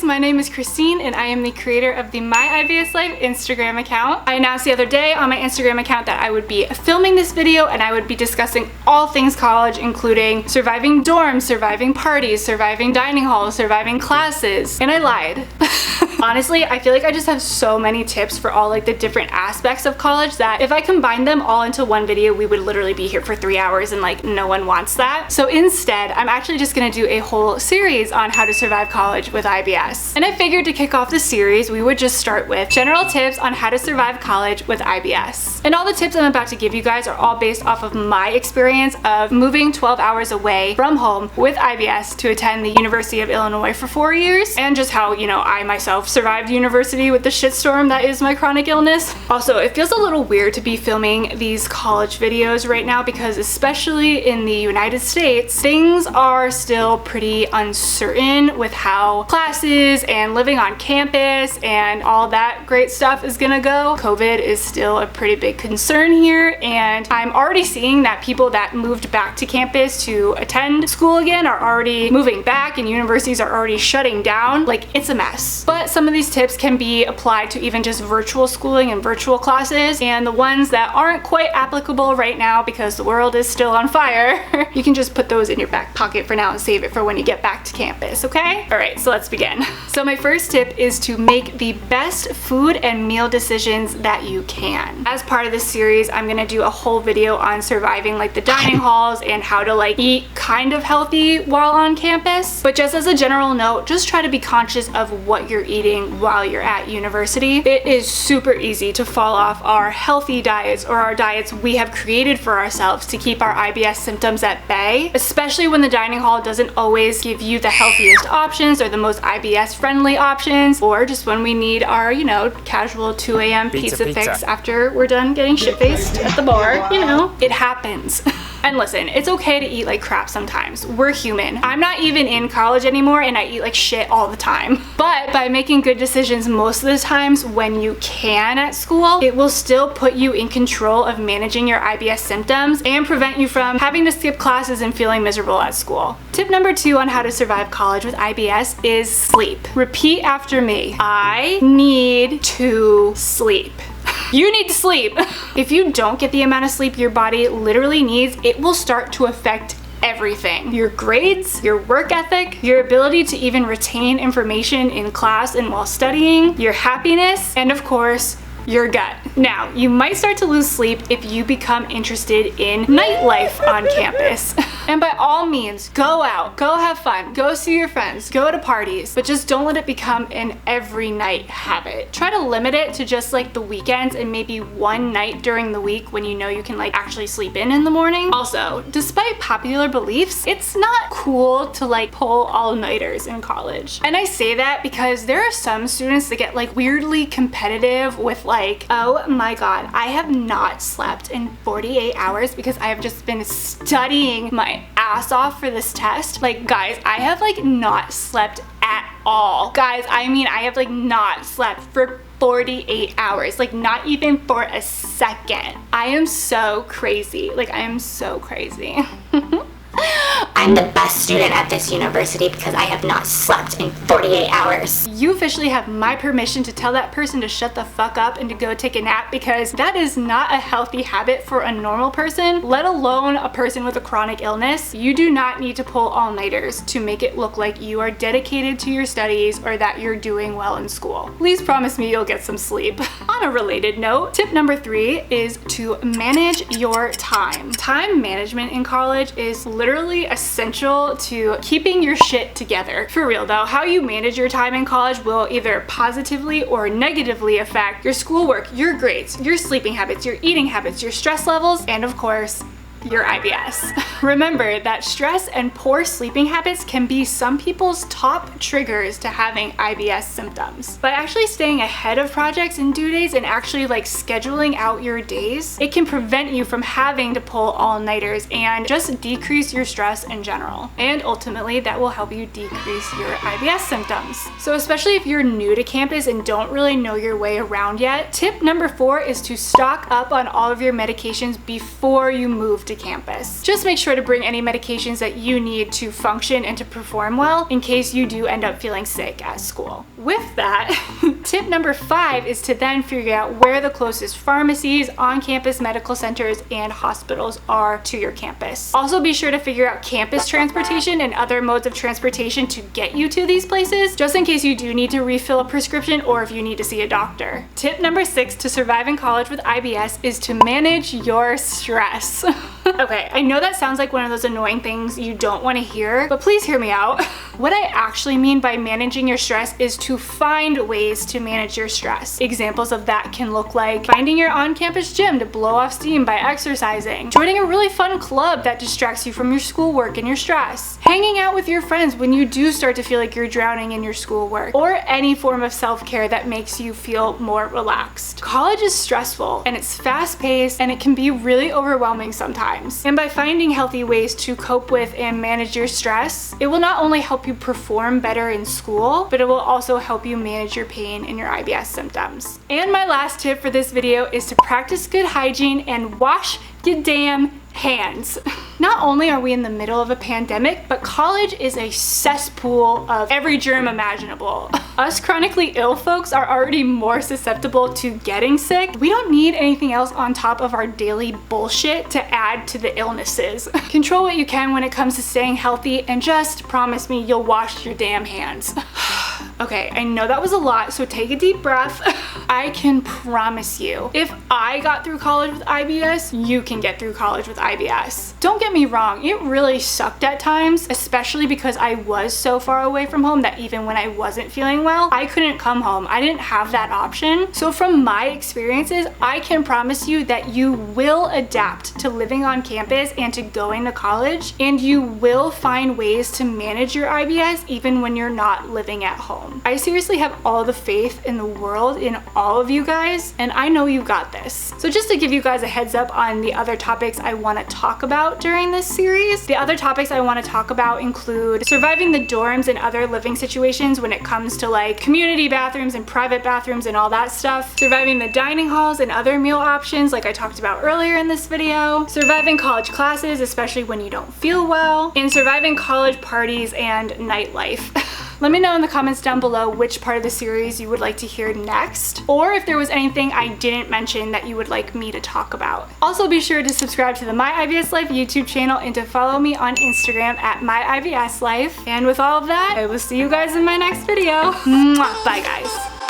guys, my name is Christine and I am the creator of the MyIBSLife Instagram account. I announced the other day on my Instagram account that I would be filming this video and I would be discussing all things college, including surviving dorms, surviving parties, surviving dining halls, surviving classes, and I lied. Honestly, I feel like I just have so many tips for all like the different aspects of college that if I combined them all into one video, we would literally be here for 3 hours and like no one wants that. So instead, I'm actually just gonna do a whole series on how to survive college with IBS. And I figured to kick off the series, we would just start with general tips on how to survive college with IBS. And all the tips I'm about to give you guys are all based off of my experience of moving 12 hours away from home with IBS to attend the University of Illinois for 4 years, and just how, you know, I myself survived university with the shitstorm that is my chronic illness. Also, it feels a little weird to be filming these college videos right now because especially in the United States, things are still pretty uncertain with how classes and living on campus and all that great stuff is gonna go. COVID is still a pretty big concern here, and I'm already seeing that people that moved back to campus to attend school again are already moving back and universities are already shutting down. Like, it's a mess. But some of these tips can be applied to even just virtual schooling and virtual classes, and the ones that aren't quite applicable right now because the world is still on fire, you can just put those in your back pocket for now and save it for when you get back to campus, okay? All right, so let's begin. So my first tip is to make the best food and meal decisions that you can. As part of this series, I'm gonna do a whole video on surviving like the dining halls and how to like eat kind of healthy while on campus. But just as a general note, just try to be conscious of what you're eating while you're at university. It is super easy to fall off our healthy diets or our diets we have created for ourselves to keep our IBS symptoms at bay, especially when the dining hall doesn't always give you the healthiest options or the most IBS friendly options, or just when we need our, you know, casual 2 a.m. pizza fix after we're done getting shit-faced at the bar. You know, it happens. And listen, it's okay to eat like crap sometimes. We're human. I'm not even in college anymore and I eat like shit all the time. But by making good decisions most of the times when you can at school, it will still put you in control of managing your IBS symptoms and prevent you from having to skip classes and feeling miserable at school. Tip number 2 on how to survive college with IBS is sleep. Repeat after me. I need to sleep. You need to sleep. If you don't get the amount of sleep your body literally needs, it will start to affect everything. Your grades, your work ethic, your ability to even retain information in class and while studying, your happiness, and of course, your gut. Now, you might start to lose sleep if you become interested in nightlife on campus. And by all means, go out, go have fun, go see your friends, go to parties, but just don't let it become an every night habit. Try to limit it to just like the weekends and maybe one night during the week when you know you can like actually sleep in the morning. Also, despite popular beliefs, it's not cool to like pull all-nighters in college. And I say that because there are some students that get like weirdly competitive with like, oh my god, I have not slept in 48 hours because I have just been studying my ass off for this test. Like, guys, I have like not slept at all. Guys, I mean, I have like not slept for 48 hours, like not even for a second. I am so crazy. Like, I am so crazy. I'm the best student at this university because I have not slept in 48 hours. You officially have my permission to tell that person to shut the fuck up and to go take a nap, because that is not a healthy habit for a normal person, let alone a person with a chronic illness. You do not need to pull all-nighters to make it look like you are dedicated to your studies or that you're doing well in school. Please promise me you'll get some sleep. On a related note, tip number 3 is to manage your time. Time management in college is literally essential to keeping your shit together. For real though, how you manage your time in college will either positively or negatively affect your schoolwork, your grades, your sleeping habits, your eating habits, your stress levels, and of course, your IBS. Remember that stress and poor sleeping habits can be some people's top triggers to having IBS symptoms. By actually staying ahead of projects and due dates and actually like scheduling out your days, it can prevent you from having to pull all-nighters and just decrease your stress in general. And ultimately, that will help you decrease your IBS symptoms. So especially if you're new to campus and don't really know your way around yet, tip number 4 is to stock up on all of your medications before you move to to campus. Just make sure to bring any medications that you need to function and to perform well in case you do end up feeling sick at school. With that, tip number 5 is to then figure out where the closest pharmacies, on-campus medical centers, and hospitals are to your campus. Also be sure to figure out campus transportation and other modes of transportation to get you to these places, just in case you do need to refill a prescription or if you need to see a doctor. Tip number 6 to survive in college with IBS is to manage your stress. Okay, I know that sounds like one of those annoying things you don't want to hear, but please hear me out. What I actually mean by managing your stress is to find ways to manage your stress. Examples of that can look like finding your on-campus gym to blow off steam by exercising, joining a really fun club that distracts you from your schoolwork and your stress, hanging out with your friends when you do start to feel like you're drowning in your schoolwork, or any form of self-care that makes you feel more relaxed. College is stressful and it's fast-paced and it can be really overwhelming sometimes. And by finding healthy ways to cope with and manage your stress, it will not only help you perform better in school, but it will also help you manage your pain and your IBS symptoms. And my last tip for this video is to practice good hygiene and wash your damn hands. Not only are we in the middle of a pandemic, but college is a cesspool of every germ imaginable. Us chronically ill folks are already more susceptible to getting sick. We don't need anything else on top of our daily bullshit to add to the illnesses. Control what you can when it comes to staying healthy and just promise me you'll wash your damn hands. Okay, I know that was a lot, so take a deep breath. I can promise you, if I got through college with IBS, you can get through college with IBS. Don't get me wrong, it really sucked at times, especially because I was so far away from home that even when I wasn't feeling well, I couldn't come home. I didn't have that option. So from my experiences, I can promise you that you will adapt to living on campus and to going to college, and you will find ways to manage your IBS even when you're not living at home. I seriously have all the faith in the world in all of you guys, and I know you got this. So just to give you guys a heads up on the other topics I want to talk about during this series, the other topics I want to talk about include surviving the dorms and other living situations when it comes to like community bathrooms and private bathrooms and all that stuff, surviving the dining halls and other meal options like I talked about earlier in this video, surviving college classes, especially when you don't feel well, and surviving college parties and nightlife. Let me know in the comments down below which part of the series you would like to hear next, or if there was anything I didn't mention that you would like me to talk about. Also be sure to subscribe to the MyIBSLife YouTube channel and to follow me on Instagram at MyIBSLife. And with all of that, I will see you guys in my next video. Mwah. Bye guys.